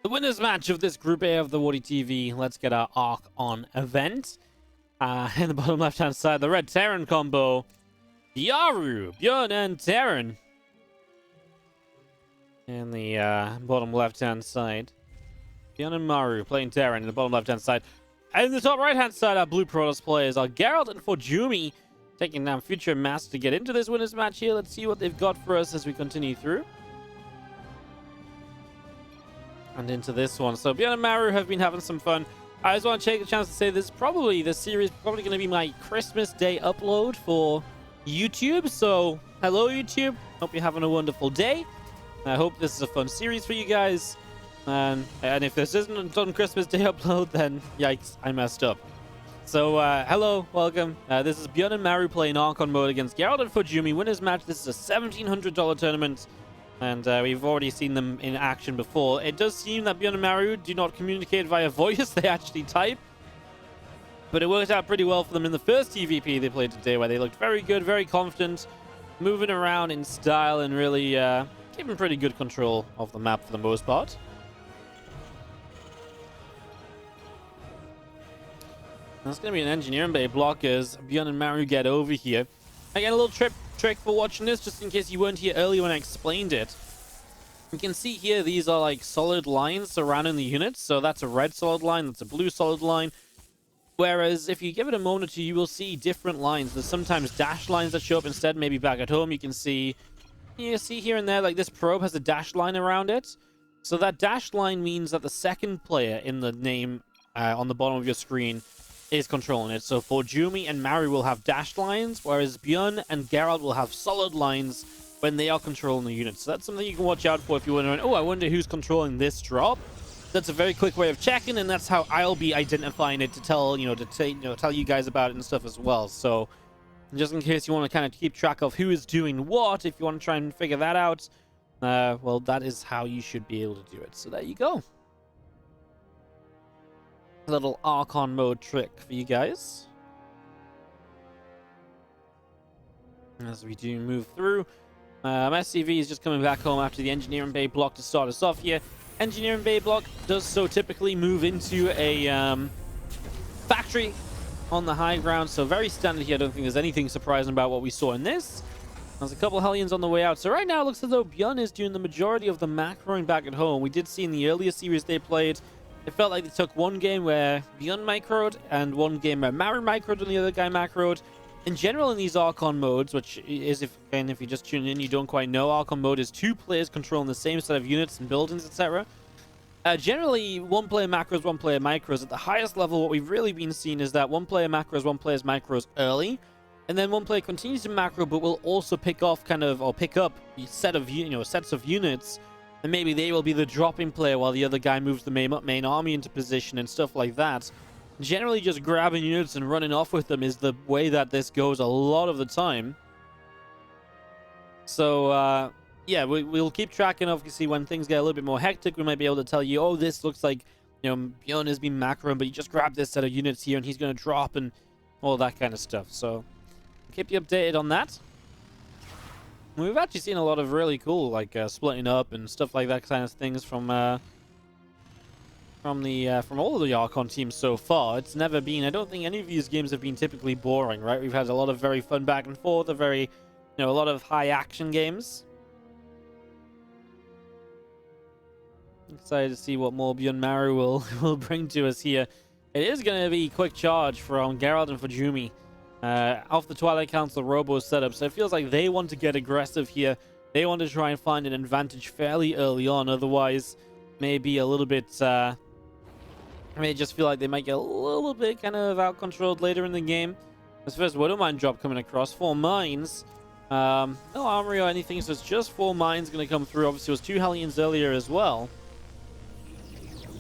The winners match of this Group A of the WardiTV. Let's get our ArchON event. In the bottom left-hand side, the red Terran combo. ByuN and Terran. In the bottom left-hand side, ByuN Maru playing Terran in the bottom left-hand side. And in the top right-hand side, our blue Protoss players are Geralt and Forjumi, taking down Future Mass to get into this winners match here. Let's see what they've got for us as we continue through. And into this one. So ByuN Maru have been having some fun. I just want to take a chance to say this series probably going to be my Christmas Day upload for YouTube. So hello YouTube. Hope you're having a wonderful day. I hope this is a fun series for you guys. And if this isn't on Christmas Day upload, then yikes, I messed up. So hello, welcome. This is ByuN Maru playing ArchON mode against Geralt and Forjumi. Winners match. This is a $1,700 tournament. And we've already seen them in action before. It does seem that ByuN Maru do not communicate via voice. They actually type. But it worked out pretty well for them in the first TVP they played today, where they looked very good, very confident, moving around in style, and really keeping pretty good control of the map for the most part. That's going to be an engineering bay block as ByuN and Maru get over here. Again, a little trick for watching this, just in case you weren't here earlier when I explained it. You can see here, these are like solid lines surrounding the units. So that's a red solid line, that's a blue solid line. Whereas if you give it a moment or two, you will see different lines. There's sometimes dashed lines that show up instead. Maybe back at home, you can see here and there, like this probe has a dashed line around it. So that dashed line means that the second player in the name on the bottom of your screen is controlling it. So Forjumi and Maru will have dashed lines, whereas ByuN and Geralt will have solid lines when they are controlling the unit. So that's something you can watch out for if you're wondering, oh, I wonder who's controlling this drop. That's a very quick way of checking, and that's how I'll be identifying it to tell, tell you guys about it and stuff as well. So just in case you want to kind of keep track of who is doing what, if you want to try and figure that out, well, that is how you should be able to do it. So there you go. Little ArchON mode trick for you guys as we do move through. SCV is just coming back home after the engineering bay block to start us off here. Engineering bay block does so typically move into a factory on the high ground, so very standard here. I don't think there's anything surprising about what we saw in this. There's a couple Hellions on the way out, so right now it looks as though ByuN is doing the majority of the macroing back at home. We did see in the earlier series they played, it felt like they took one game where ByuN microed and one game where Maru microed and the other guy macroed. In general, in these ArchON modes, which is, if you just tune in, you don't quite know, ArchON mode is two players controlling the same set of units and buildings, etc. Generally, one player macros, one player micros. At the highest level, what we've really been seeing is that one player macros, one player's micros early, and then one player continues to macro, but will also pick up a set of sets of units. And maybe they will be the dropping player while the other guy moves the main army into position and stuff like that. Generally, just grabbing units and running off with them is the way that this goes a lot of the time. So, yeah, we'll keep tracking. Obviously, when things get a little bit more hectic, we might be able to tell you, oh, this looks like, ByuN has been macroing, but you just grab this set of units here and he's going to drop and all that kind of stuff. So, keep you updated on that. We've actually seen a lot of really cool, like, splitting up and stuff like that kind of things from all of the ArchON teams so far. It's never been, I don't think any of these games have been typically boring, right? We've had a lot of very fun back and forth, a lot of high action games. Excited to see what more ByuN Maru will bring to us here. It is going to be quick charge from Geralt and Forjumi. Off the Twilight Council Robo setup, so it feels like they want to get aggressive here. They want to try and find an advantage fairly early on, otherwise maybe a little bit may just feel like they might get a little bit kind of out-controlled later in the game. This first Widow Mine drop coming across, 4 mines. No armory or anything, so it's just 4 mines going to come through. Obviously it was 2 Hellions earlier as well,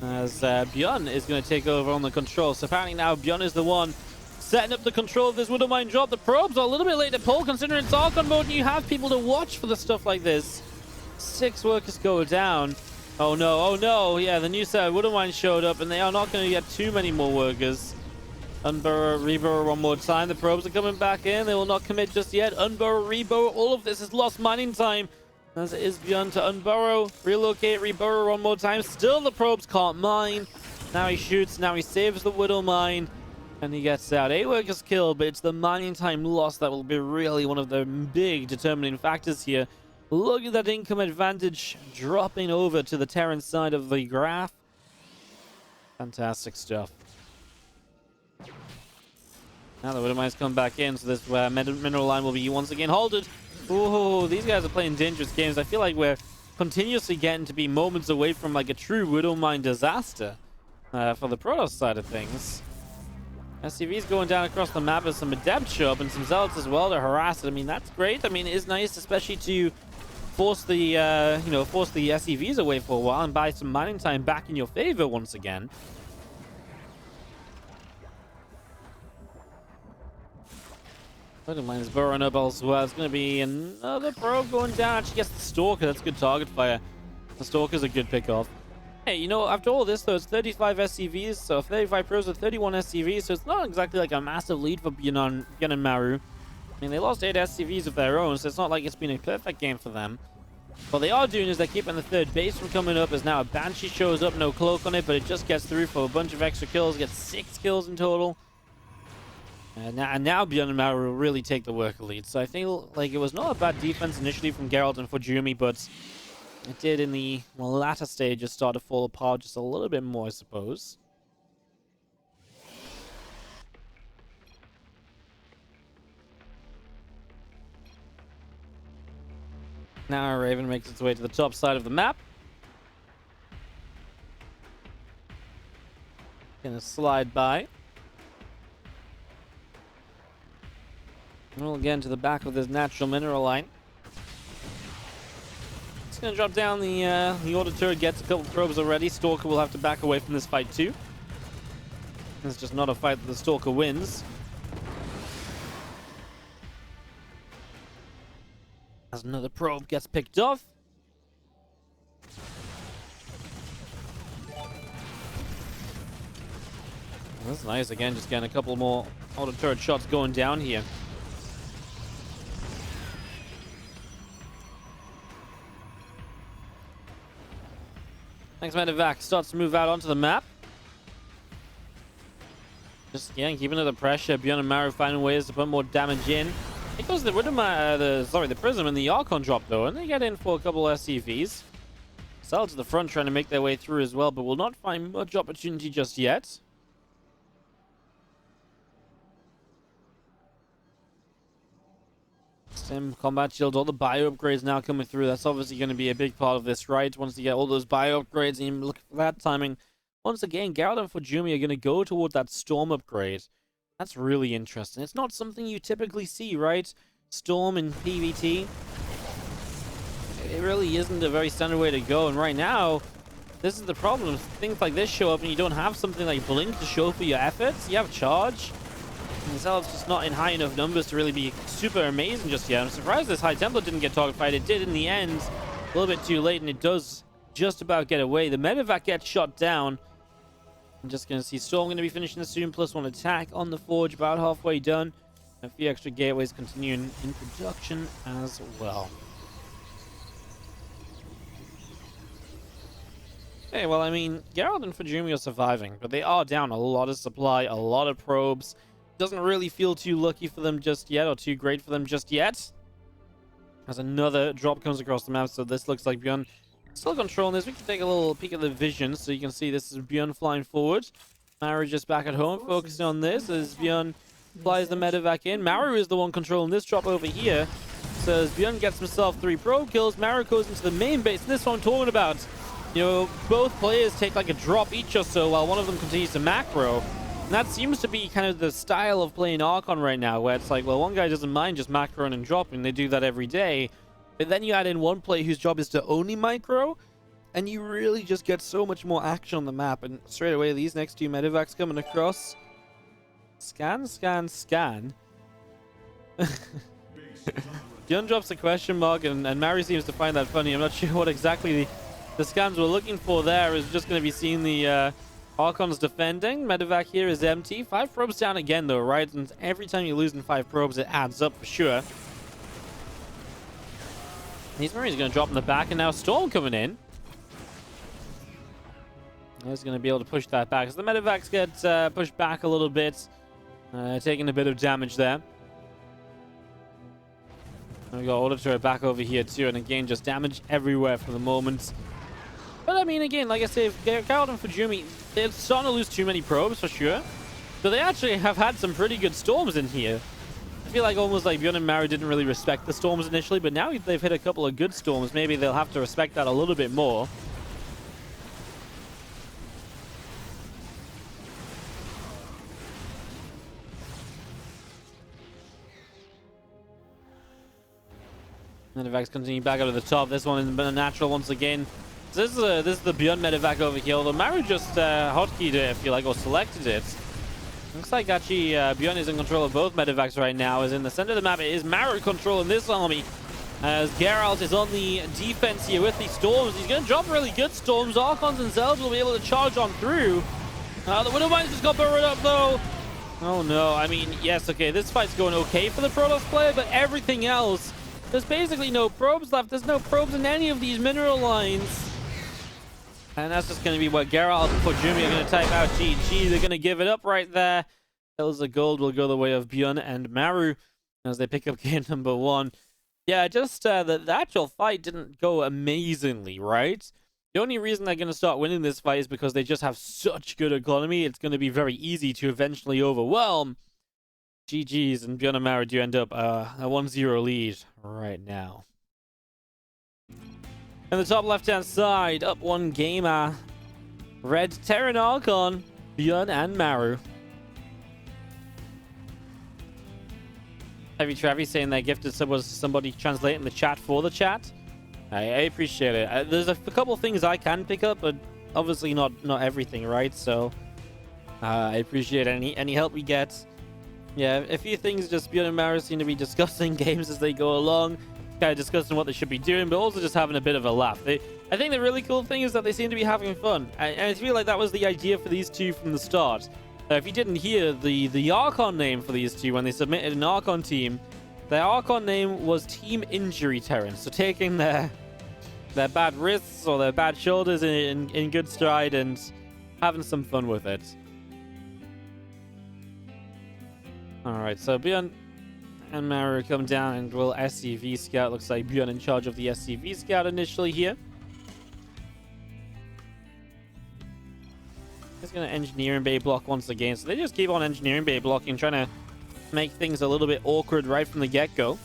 as ByuN is going to take over on the control. So apparently now ByuN is the one setting up the control of this Widow Mine drop. The probes are a little bit late to pull, considering it's ArchON mode and you have people to watch for the stuff like this. 6 workers go down. Oh no, yeah, the new set of Widow Mine showed up and they are not going to get too many more workers. Unburrow, reburrow one more time. The probes are coming back in. They will not commit just yet. Unburrow, reburrow, all of this is lost mining time. As it is ByuN to unburrow, relocate, reburrow one more time. Still the probes can't mine. Now he shoots, now he saves the Widow mine, and he gets out. 8 workers killed, but it's the mining time loss that will be really one of the big determining factors here. Look at that income advantage dropping over to the Terran side of the graph. Fantastic stuff. Now the Widow mines come back in, so this mineral line will be once again halted. Oh, these guys are playing dangerous games. I feel like we're continuously getting to be moments away from like a true Widow mine disaster for the Protoss side of things. SCV's going down across the map with some Adept show up and some Zealots as well to harass it. I mean, that's great. I mean, it is nice, especially to force the force the SCVs away for a while and buy some mining time back in your favor once again. Widow mine is burrowing up as well. It's going to be another probe going down. Actually gets the Stalker. That's good target fire. The Stalker's a good pick-off. Hey, you know, after all this, though, it's 35 SCVs, so 35 pros with 31 SCVs, so it's not exactly like a massive lead for ByuN Maru. I mean, they lost 8 SCVs of their own, so it's not like it's been a perfect game for them. What they are doing is they're keeping the third base from coming up, as now a Banshee shows up, no cloak on it, but it just gets through for a bunch of extra kills, gets 6 kills in total. And now ByuN Maru will really take the worker lead. So I think like it was not a bad defense initially from Geralt and Fujumi, but it did in the latter stages start to fall apart just a little bit more, I suppose. Now Raven makes its way to the top side of the map. Gonna slide by. We'll get into the back of this natural mineral line. It's going to drop down the order turret, gets a couple probes already. Stalker will have to back away from this fight too. It's just not a fight that the Stalker wins. As another probe gets picked off. That's nice. Again, just getting a couple more order turret shots going down here. Next medevac starts to move out onto the map. Just, yeah, keeping under the pressure. ByuN Maru finding ways to put more damage in. It goes the the Prism and the ArchON drop, though, and they get in for a couple SCVs. Sell to the front, trying to make their way through as well, but will not find much opportunity just yet. Sim, combat shield, all the bio upgrades now coming through. That's obviously going to be a big part of this, right? Once you get all those bio upgrades and you look for that timing. Once again, Geralt and Fujumi are going to go toward that Storm upgrade. That's really interesting. It's not something you typically see, right? Storm in PvT. It really isn't a very standard way to go. And right now, this is the problem. Things like this show up and you don't have something like Blink to show for your efforts. You have Charge. And the Zealot's just not in high enough numbers to really be super amazing just yet. I'm surprised this High Templar didn't get target fight. It did in the end. A little bit too late, and it does just about get away. The medevac gets shot down. I'm just going to see Storm going to be finishing this soon. +1 attack on the Forge, about halfway done. A few extra gateways continuing in production as well. Okay, well, I mean, Geralt and Fujumi are surviving, but they are down a lot of supply, a lot of probes. Doesn't really feel too lucky for them just yet, or too great for them just yet. As another drop comes across the map, so this looks like ByuN still controlling this. We can take a little peek at the vision, so you can see this is ByuN flying forward. Maru just back at home, focusing on this as ByuN flies the medevac in. Maru is the one controlling this drop over here. So as ByuN gets himself 3 probe kills, Maru goes into the main base, and this is what I'm talking about. You know, both players take like a drop each or so, while one of them continues to macro. And that seems to be kind of the style of playing ArchON right now, where it's like, well, one guy doesn't mind just macroing and dropping. They do that every day. But then you add in one player whose job is to only micro, and you really just get so much more action on the map. And straight away, these next 2 medevacs coming across. Scan, scan, scan. ByuN drops a question mark, and Maru seems to find that funny. I'm not sure what exactly the scans we're looking for there. Is just going to be seeing the ArchON's defending. Medevac here is empty. 5 probes down again, though, right? And every time you're losing 5 probes, it adds up for sure. These Marines going to drop in the back, and now Storm coming in. He's going to be able to push that back. So the medevacs get pushed back a little bit, taking a bit of damage there. And we got Order Turret back over here too, and again, just damage everywhere for the moment. But I mean, again, like I say, Geralt and Fujumi, they're starting to lose too many probes for sure. So they actually have had some pretty good storms in here. I feel like almost like ByuN and Maru didn't really respect the storms initially, but now they've hit a couple of good storms. Maybe they'll have to respect that a little bit more. Medevac's continue back up to the top. This one is a natural once again. So this is the ByuN medevac over here. Although Maru just hotkeyed it, if you like, or selected it. Looks like actually ByuN is in control of both medevacs right now. As in the center of the map, it is Maru controlling this army. As Geralt is on the defense here with these storms. He's going to drop really good storms. Archons themselves will be able to charge on through. The Widowmines just got burned up though. Oh no, I mean, yes, okay, this fight's going okay for the Protoss player, but everything else, there's basically no probes left. There's no probes in any of these mineral lines. And that's just going to be what Geralt and Fujumi are going to type out GG. They're going to give it up right there. Hills of Gold will go the way of ByuN and Maru as they pick up game number 1. Yeah, just the actual fight didn't go amazingly, right? The only reason they're going to start winning this fight is because they just have such good economy. It's going to be very easy to eventually overwhelm. GG's, and ByuN and Maru do end up a 1-0 lead right now. In the top left-hand side, up 1 gamer. Red Terran ArchON, ByuN and Maru. Heavy Travi saying their gifted sub was somebody translating the chat for the chat. I appreciate it. There's a couple things I can pick up, but obviously not everything, right? So I appreciate any help we get. Yeah, a few things just ByuN and Maru seem to be discussing games as they go along, kind of discussing what they should be doing, but also just having a bit of a laugh. I think the really cool thing is that they seem to be having fun, and I feel like that was the idea for these two from the start. If you didn't hear the ArchON name for these two when they submitted an ArchON team, their ArchON name was Team Injury Terran. So taking their bad wrists or their bad shoulders in good stride and having some fun with it. Alright, so ByuN and Maru come down and will SCV scout. Looks like ByuN in charge of the SCV scout initially here. He's going to engineering bay block once again. So they just keep on engineering bay blocking, trying to make things a little bit awkward right from the get-go.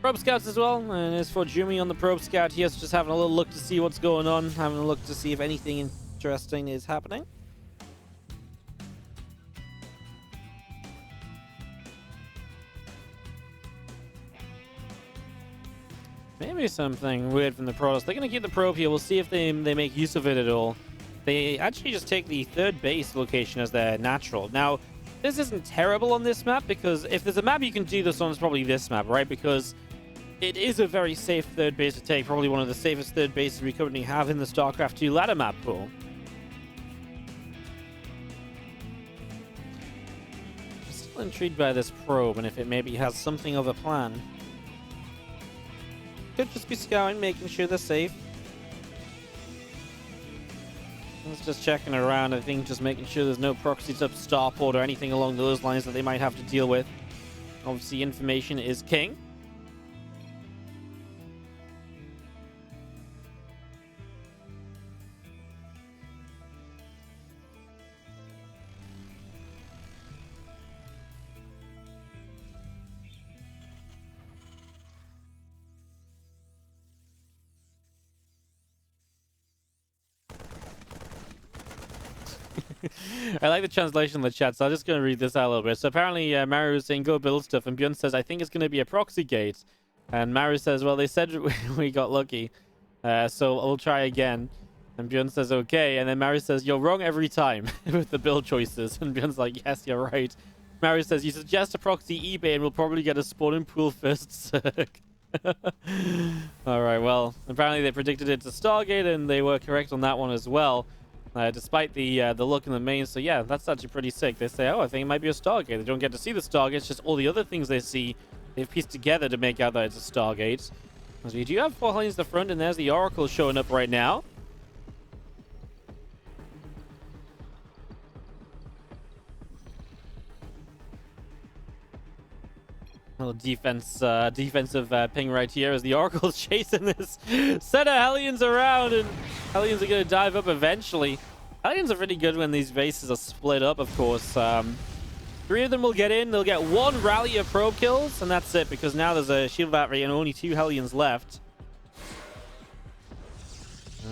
Probe scouts as well, and as for Jumi on the probe scout, he is just having a little look to see what's going on, having a look to see if anything interesting is happening. Maybe something weird from the Protoss. They're going to keep the probe here. We'll see if they make use of it at all. They actually just take the third base location as their natural. Now, this isn't terrible on this map, because if there's a map you can do this on, it's probably this map, right? Because it is a very safe third base to take. Probably one of the safest third bases we currently have in the StarCraft 2 ladder map pool. I'm still intrigued by this probe and if it maybe has something of a plan. Could just be scouting, making sure they're safe. It's just checking around, I think, just making sure there's no proxies up starport or anything along those lines that they might have to deal with. Obviously, information is king. I like the translation in the chat, so I'm just going to read this out a little bit. So apparently Maru is saying go build stuff, and ByuN says I think it's going to be a proxy gate, and Maru says, well, they said we got lucky, so we'll try again. And ByuN says okay, and then Maru says you're wrong every time with the build choices, and ByuN's like, yes, you're right. Maru says you suggest a proxy eBay and we'll probably get a spawning pool first. All right, well, apparently they predicted it's a Stargate, and they were correct on that one as well, despite the look in the main. So yeah, that's actually pretty sick. They say, oh, I think it might be a Stargate. They don't get to see the Stargate. It's just all the other things they see, they've pieced together to make out that it's a Stargate. As we do have 4 lanes to the front, and there's the Oracle showing up right now. Little defensive ping right here as the Oracle's chasing this set of Hellions around, and Hellions are going to dive up eventually. Hellions are pretty good when these bases are split up, of course. 3 of them will get in. They'll get 1 rally of probe kills, and that's it, because now there's a shield battery and only 2 Hellions left.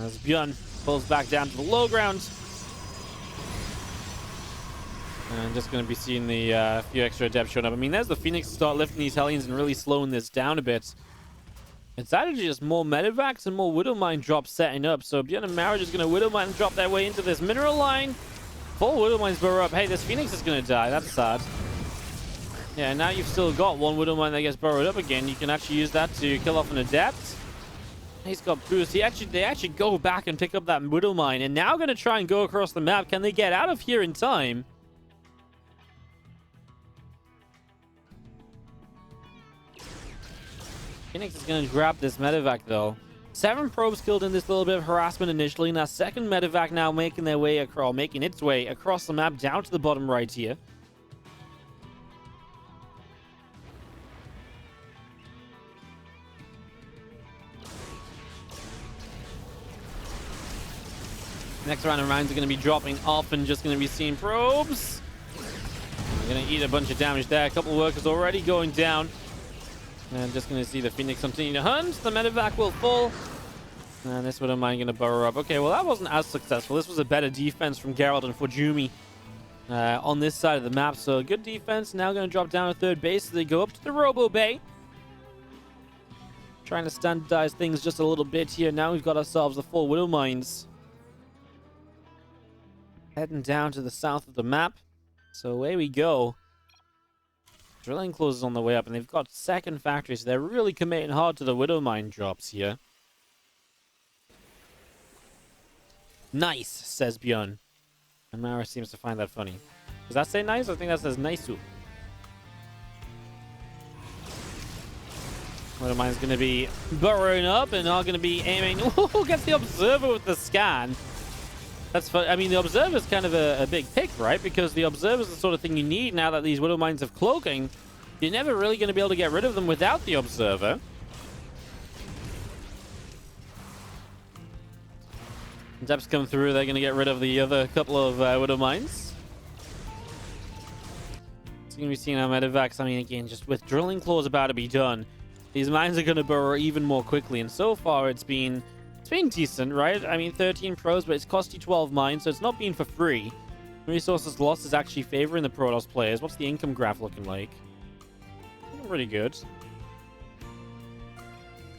As ByuN pulls back down to the low ground. And just going to be seeing the few extra adepts showing up. I mean, there's the Phoenix to start lifting these Hellions and really slowing this down a bit. It's actually just more medevacs and more Widowmine drops setting up. So ByuN Maru is going to Widowmine drop their way into this mineral line. Full Widowmines burrow up. Hey, this Phoenix is going to die. That's sad. Yeah, now you've still got 1 Widowmine that gets burrowed up again. You can actually use that to kill off an adept. He's got boost. They actually go back and pick up that Widowmine, and now going to try and go across the map. Can they get out of here in time? Phoenix is going to grab this medevac, though. 7 probes killed in this little bit of harassment initially. Now, second medevac now making its way across the map down to the bottom right here. Next round of rounds are going to be dropping off and just going to be seeing probes. We're going to eat a bunch of damage there. A couple workers already going down. And just going to see the Phoenix continue to hunt. The medevac will fall. And this Widowmine going to burrow up. Okay, well, that wasn't as successful. This was a better defense from Geralt and Fujumi on this side of the map. So good defense. Now going to drop down to third base. So they go up to the Robo Bay. Trying to standardize things just a little bit here. Now we've got ourselves the 4 Widowmines. Heading down to the south of the map. So away we go. Drilling closes on the way up, and they've got second factories. They're really committing hard to the Widowmine drops here. Nice, says ByuN. And Maru seems to find that funny. Does that say nice? I think that says nice-oo. Widowmine's going to be burrowing up and are going to be aiming. Ooh, gets the Observer with the scan. That's fun. I mean, the Observer is kind of a big pick, right? Because the Observer is the sort of thing you need now that these Widowmines have cloaking. You're never really going to be able to get rid of them without the Observer. Depths come through, they're going to get rid of the other couple of Widowmines. It's going to be seeing our medevacs. I mean, again, just with drilling claws about to be done, these mines are going to burrow even more quickly. And so far, it's been decent, right? I mean, 13 pros, but it's cost you 12 mines, so it's not been for free. Resources lost is actually favoring the Protoss players. What's the income graph looking like? Pretty good.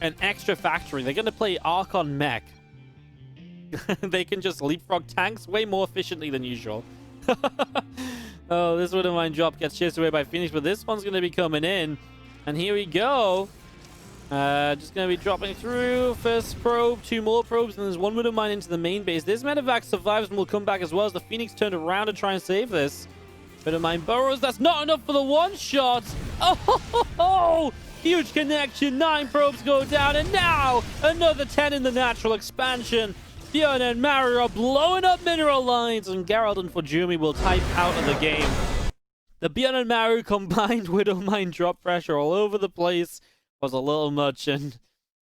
An extra factory. They're going to play ArchON mech. They can just leapfrog tanks way more efficiently than usual. Oh, this Widowmine drop gets chased away by Phoenix, but this one's going to be coming in. And here we go. Just going to be dropping through. First probe, 2 more probes, and there's 1 Widowmine into the main base. This medevac survives and will come back as well as the Phoenix turned around to try and save this. Widowmine burrows. That's not enough for the one-shot. Oh, huge connection. 9 probes go down, and now another 10 in the natural expansion. ByuN and Maru are blowing up mineral lines, and Geralt and Fujumi will type out of the game. The ByuN and Maru combined Widowmine drop pressure all over the place was a little much, and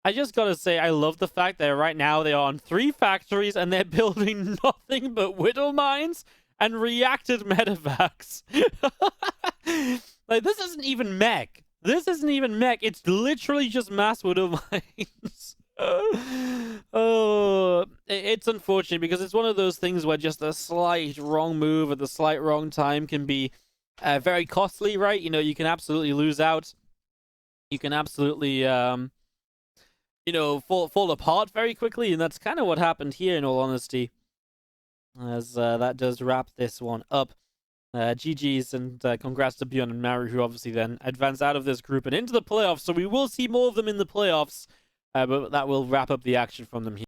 I just gotta say, I love the fact that right now they are on 3 factories and they're building nothing but Widowmines and reacted medevacs. Like, this isn't even mech. This isn't even mech. It's literally just mass Widowmines. Oh, it's unfortunate because it's one of those things where just a slight wrong move at the slight wrong time can be very costly, right? You know, you can absolutely lose out. You can absolutely, you know, fall apart very quickly, and that's kind of what happened here, in all honesty. As that does wrap this one up. GG's and congrats to ByuN and Maru, who obviously then advance out of this group and into the playoffs. So we will see more of them in the playoffs, but that will wrap up the action from them here.